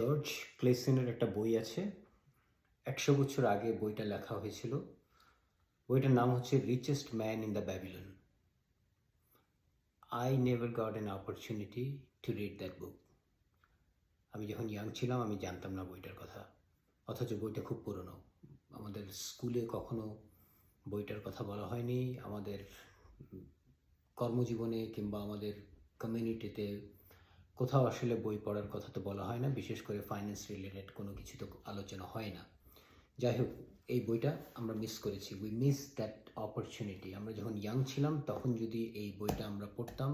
George ক্লেসনের একটা বই আছে, ১০০ বছর আগে বইটা লেখা হয়েছিল। বইটার নাম হচ্ছে richest man in the Babylon. I never got an opportunity to read that বুক। আমি যখন ইয়াং ছিলাম আমি জানতাম না বইটার কথা, অথচ বইটা খুব পুরনো। আমাদের স্কুলে কখনো বইটার কথা বলা হয়নি, আমাদের কর্মজীবনে কিংবা আমাদের কমিউনিটিতে কোথাও আসলে বই পড়ার কথা তো বলা হয় না, বিশেষ করে ফাইন্যান্স রিলেটেড কোনো কিছু তো আলোচনা হয় না। যাই হোক, এই বইটা আমরা মিস করেছি। We miss that opportunity. আমরা যখন ইয়াং ছিলাম তখন যদি এই বইটা আমরা পড়তাম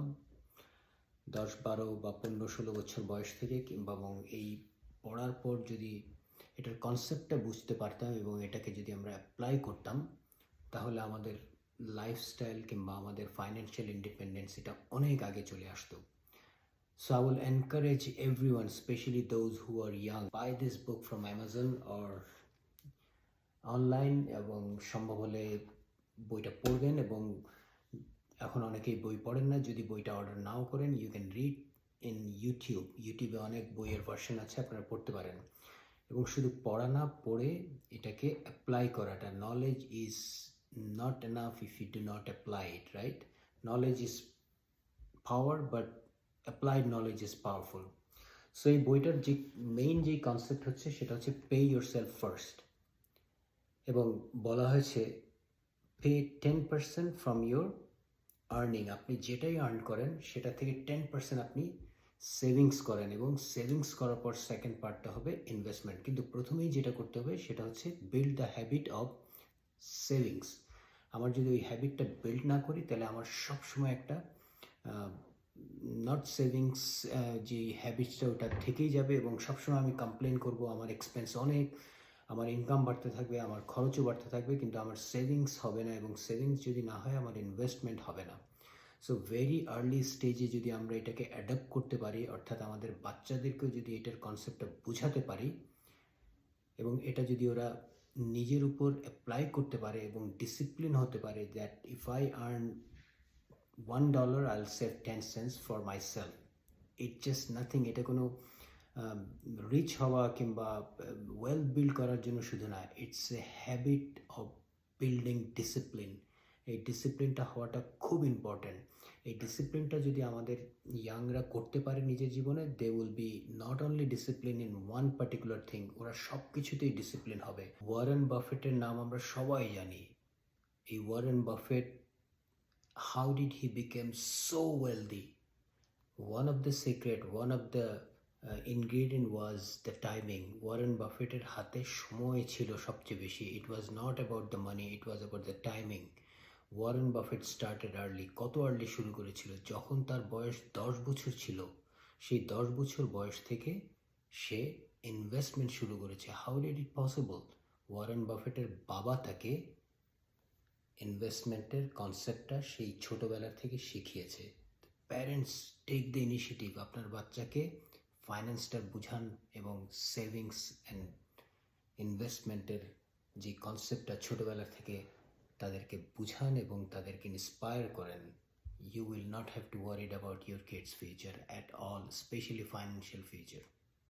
10-12 বা 15-16 বছর বয়স থেকে, কিংবা এবং এই পড়ার পর যদি এটার কনসেপ্টটা বুঝতে পারতাম এবং এটাকে যদি আমরা অ্যাপ্লাই করতাম, তাহলে আমাদের লাইফস্টাইল কিংবা আমাদের ফাইন্যান্সিয়াল ইন্ডিপেন্ডেন্স এটা অনেক আগে চলে আসতো। So I will encourage everyone, especially those who are young, buy this book from Amazon or online, এবং সম্ভব হলে বইটা পড়বেন। এবং এখন অনেকেই বই পড়েন না, যদি বইটা অর্ডার নাও করেন, ইউ ক্যান রিড ইন ইউটিউবে অনেক বইয়ের ভার্সন আছে, আপনারা পড়তে পারেন। এবং শুধু পড়া না, পড়ে এটাকে অ্যাপ্লাই করাটা, knowledge is not enough if you do not apply it, right? Knowledge is power, but applied knowledge is powerful. So এই বইটার যে মেইন যে কনসেপ্ট হচ্ছে সেটা হচ্ছে পে ইউর সেলফ ফার্স্ট। এবং বলা হয়েছে পে 10% ফ্রম ইউর আর্নিং। আপনি যেটাই আর্ন করেন সেটা থেকে 10% আপনি সেভিংস করেন, এবং সেভিংস করার পর সেকেন্ড পার্টটা হবে ইনভেস্টমেন্ট। কিন্তু প্রথমেই যেটা করতে হবে সেটা হচ্ছে build the habit of savings. আমার যদি ওই হ্যাবিটটা বিল্ড না করি, তাহলে আমার সবসময় একটা নট সেভিংস যে হ্যাবিটসটা ওটা থেকেই যাবে, এবং সবসময় আমি কমপ্লেন করব আমার এক্সপেন্স অনেক, আমার ইনকাম বাড়তে থাকবে, আমার খরচও বাড়তে থাকবে, কিন্তু আমার সেভিংস হবে না, এবং সেভিংস যদি না হয় আমার ইনভেস্টমেন্ট হবে না। সো ভেরি আর্লি স্টেজে যদি আমরা এটাকে অ্যাডাপ্ট করতে পারি, অর্থাৎ আমাদের বাচ্চাদেরকেও যদি এটার কনসেপ্টটা বোঝাতে পারি, এবং এটা যদি ওরা নিজের উপর অ্যাপ্লাই করতে পারে এবং ডিসিপ্লিন হতে পারে, that if I earn $1, I'll save 10 cents for myself. It's just nothing. এটা কোনো রিচ হওয়া কিংবা ওয়েল বিল্ড করার জন্য শুধু না, it's a habit of building discipline. এই ডিসিপ্লিনটা হওয়াটা খুব ইম্পর্ট্যান্ট। এই ডিসিপ্লিনটা যদি আমাদের ইয়াংরা করতে পারে নিজের জীবনে, they will be not only discipline in one particular thing, ওরা সব কিছুতেই ডিসিপ্লিন হবে। ওয়ারেন বাফেটের নাম আমরা সবাই জানি। এই Warren Buffett, how did he become so wealthy? One of the secret, one of the ingredient was the timing. Warren বাফেটের হাতে সময় ছিল সবচেয়ে বেশি। It was not about the money, it was about the timing. Warren Buffett started early. কত early শুরু করেছিল? যখন তার বয়স 10 বছর ছিল, সেই 10 বছর বয়স থেকে সে ইনভেস্টমেন্ট শুরু করেছে। How did it possible? Warren বাফেটের বাবা তাকে ইনভেস্টমেন্টের কনসেপ্টটা সেই ছোটোবেলা থেকে শিখিয়েছে। Parents, take the initiative. আপনার বাচ্চাকে ফাইন্যান্সটা বুঝান এবং সেভিংস অ্যান্ড ইনভেস্টমেন্টের যে কনসেপ্টটা ছোটোবেলা থেকে তাদেরকে বুঝান এবং তাদেরকে ইন্সপায়ার করেন। You will not have to worry about your kids' future at all, especially financial future.